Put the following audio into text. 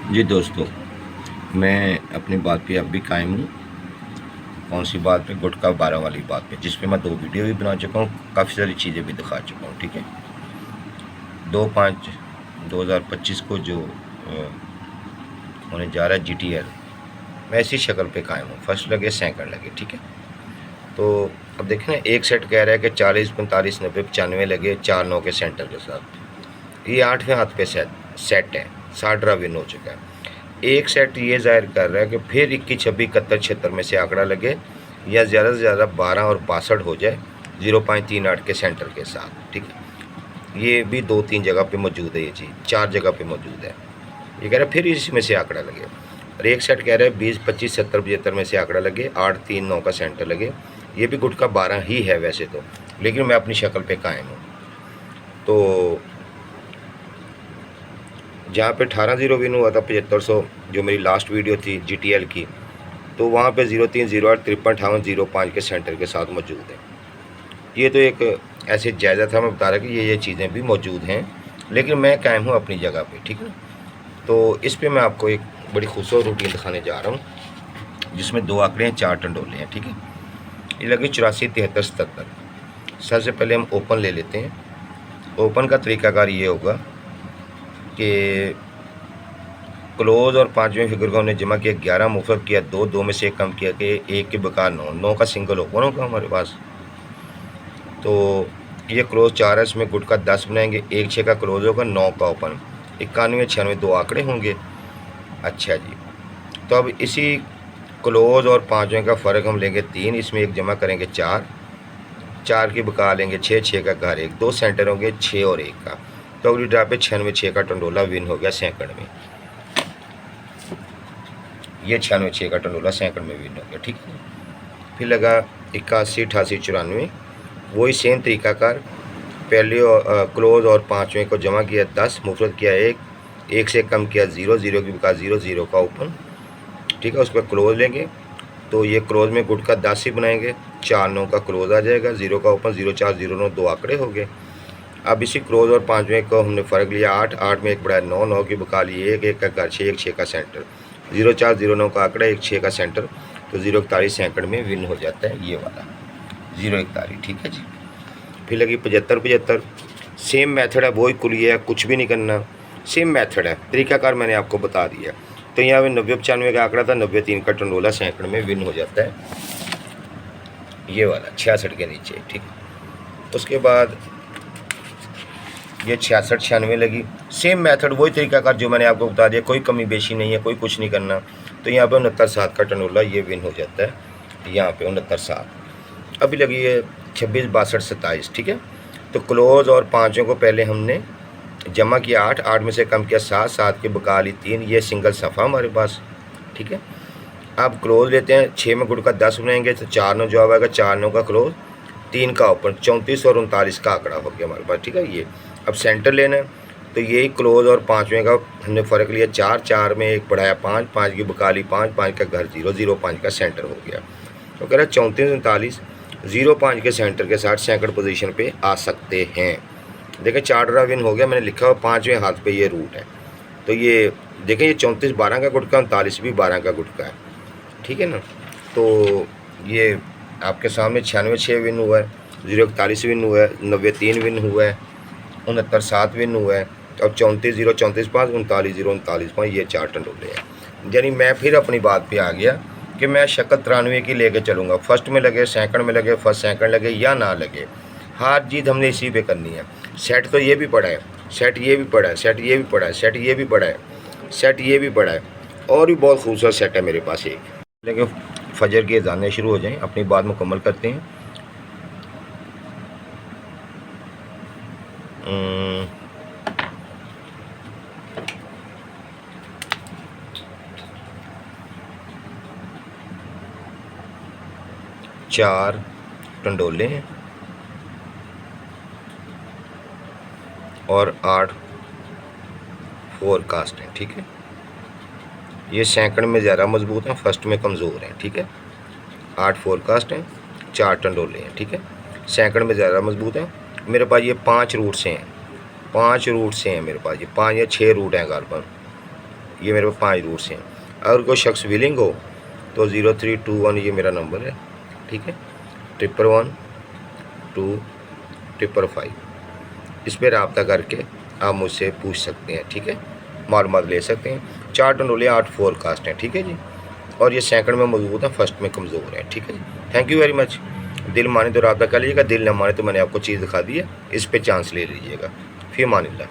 जी दोस्तों, मैं अपनी बात पे अब भी कायम हूँ। कौन सी बात पे? गुटखा 12 वाली बात पे, जिस पे मैं 2 वीडियो भी बना चुका हूँ, काफ़ी सारी चीज़ें भी दिखा चुका हूँ। ठीक है, 2/5/2025 को जो होने जा रहा है GTL, मैं इसी शक्ल पे कायम हूँ। फर्स्ट लगे, सेकंड लगे। ठीक है, तो अब देखें ना, एक सेट कह रहा है कि 40 45 90 95 लगे 4-9 के सेंटर के साथ। ये 8वें हाथ पे सेट है, 60 विन हो चुका है। एक सेट ये जाहिर कर रहा है कि फिर 21 26 71 76 में से आंकड़ा लगे, या ज़्यादा से ज़्यादा 12 और 62 हो जाए 0.38 के सेंटर के साथ। ठीक है, ये भी 2-3 जगह पे मौजूद है, ये चीज़ 4 जगह पे मौजूद है। ये कह रहा है फिर इसमें से आंकड़ा लगे, और एक सेट कह रहा है 20 25 70 75 में से आंकड़ा लगे, 8 3 9 का सेंटर लगे। ये भी गुटखा 12 ही है वैसे तो, लेकिन मैं अपनी शक्ल पे कायम हूँ। तो जहाँ पे 18-0 विन हुआ था 7500, जो मेरी लास्ट वीडियो थी GTL की, तो वहाँ पे 03 08 53 58 05 के सेंटर के साथ मौजूद है। ये तो एक ऐसे जायज़ा था, मैं बता रहा कि ये चीज़ें भी मौजूद हैं, लेकिन मैं कायम हूँ अपनी जगह पे। ठीक है ना, तो इस पे मैं आपको एक बड़ी खूबसूरत रूटीन दिखाने जा रहा हूँ, जिसमें 2 आंकड़े हैं, 4 टंडोले हैं। ठीक है, ये लगे 84 73 77। सबसे पहले हम ओपन ले लेते हैं। ओपन का तरीकाकार ये होगा कि क्लोज और 5वें फिगर को हमने जमा किया, 11 मुफरत किया, 2 2 में से कम किया कि 1 के बकार 9 9 का सिंगल ओपन होगा हमारे पास। तो ये क्लोज 4 है, इसमें गुट का 10 बनाएंगे, 1 6 का क्लोज होगा, 9 का ओपन, 91 96 2 आंकड़े होंगे। अच्छा जी, तो अब इसी क्लोज और 5वें का फ़र्क हम लेंगे 3, इसमें एक जमा करेंगे 4 4 की बका लेंगे 6 6 का घर 1, 2 सेंटर होंगे 6 और 1 का। तो अगली ड्रा पे 96 6 का टंडोला विन हो गया सेकंड में। ये 96 6 का टंडोला सेकंड में विन हो गया। ठीक है, फिर लगा 81 88 94, वही सेम तरीकाकार, पहले क्लोज और 5वें को जमा किया 10, मुफरत किया 1 1 से कम किया 0 0 की बका 0 0 का ओपन। ठीक है, उस पर क्लोज लेंगे, तो ये क्लोज में गुट का 10 ही बनाएंगे, 4 9 का क्लोज आ जाएगा, 0 का ओपन, 0 4 0 9 2 आंकड़े हो गए। अब इसी क्लोज और 5वें को हमने फ़र्क लिया 8 8 में एक बढ़ाया 9 9 की बका ली 1 1 का घर 6 1 6 का सेंटर, 0 4 0 9 का आंकड़ा 1 6 का सेंटर, तो 0 41 सेकंड में विन हो जाता है ये वाला 0 41। ठीक है जी, फिर लगी 75 75, सेम मेथड है, वही कुलिया है, कुछ भी नहीं करना, सेम मेथड है, तरीकाकार मैंने आपको बता दिया। तो यहाँ पे 90 95 का आंकड़ा था, 90 3 का टंडोला सेकंड में विन हो जाता है ये वाला 66 के नीचे। ठीक है, उसके बाद ये 66 96 लगी, सेम मेथड, वही तरीकाकार जो मैंने आपको बता दिया, कोई कमी बेशी नहीं है, कोई कुछ नहीं करना। तो यहाँ पे 69 7 का टंडोला ये विन हो जाता है, यहाँ पे 69 7। अभी लगी है 26 62 27। ठीक है, तो क्लोज और 5वें को पहले हमने जमा किया 8 8 में से कम किया 7 7 की बका ली 3, ये सिंगल सफ़ा हमारे पास। ठीक है, अब क्लोज लेते हैं, 6 में गुट का 10 बनाएंगे, तो 4 9 जवाब आएगा, 4 9 का क्लोज, 3 का ओपन, 34 और 39 का आंकड़ा हो गया हमारे पास। ठीक है, ये अब सेंटर लेना है, तो यही क्लोज और 5वें का हमने फ़र्क लिया 4 4 में एक बढ़ाया 5 5 की बका ली 5 5 का घर 0 0 5 का सेंटर हो गया। तो कह रहा है 34 39 0 5 के सेंटर के साथ सेकंड पोजीशन पे आ सकते हैं। देखें 4 ड्रा विन हो गया, मैंने लिखा हुआ 5वें हाथ पे ये रूट है। तो ये देखें, ये 34 12 का गुटका, 39 भी 12 का गुटका है। ठीक है ना, तो ये आपके सामने 96 6 विन हुआ है, 0 41 विन हुआ है, 90 3 विन हुआ है, 69 7 विन हुआ है। अब 34 0 34 5 39 0 39 5, ये 4 टंडोले हैं। यानी मैं फिर अपनी बात पे आ गया कि मैं शक्ल 93 की लेके चलूँगा, फर्स्ट में लगे, सेकंड में लगे, फर्स्ट सेकंड लगे या ना लगे, हार जीत हमने इसी पे करनी है। सेट तो ये भी पड़ा है, सेट ये भी पड़ा है, सेट ये भी पड़ा है, सेट ये भी पड़ा है, सेट ये भी पड़ा है, और भी बहुत खूबसूरत सेट है मेरे पास एक। लेकिन फजर के अज़ानें शुरू हो जाएं, अपनी बात मुकम्मल करते हैं। चार टंडोले हैं और 8 फोरकास्ट हैं। ठीक है, ये सेकंड में ज़्यादा मजबूत हैं, फर्स्ट में कमज़ोर हैं। ठीक है, 8 फोरकास्ट हैं, 4 टंडोले हैं। ठीक है, सेकंड में ज़्यादा मजबूत हैं। मेरे पास ये 5 रूट से हैं, 5 रूट से हैं मेरे पास, ये 5 या 6 रूट हैं गालबन। ये मेरे पास 5 रूट्स हैं। अगर कोई शख्स विलिंग हो तो 0321 ये मेरा नंबर है, ठीक है, 1112555, इस पर रब्ता करके आप मुझसे पूछ सकते हैं, ठीक है, मालूमात ले सकते हैं। 4 टंडोले 8 फोरकास्ट हैं, ठीक है जी, और ये सेकंड में मजबूत है, फर्स्ट में कमज़ोर है, ठीक है जी। Thank you very much. दिल माने तो रब्ता कर लीजिएगा, दिल न माने तो मैंने आपको चीज़ दिखा दी है, इस पे चांस ले लीजिएगा। फ़ी अमानिल्लाह।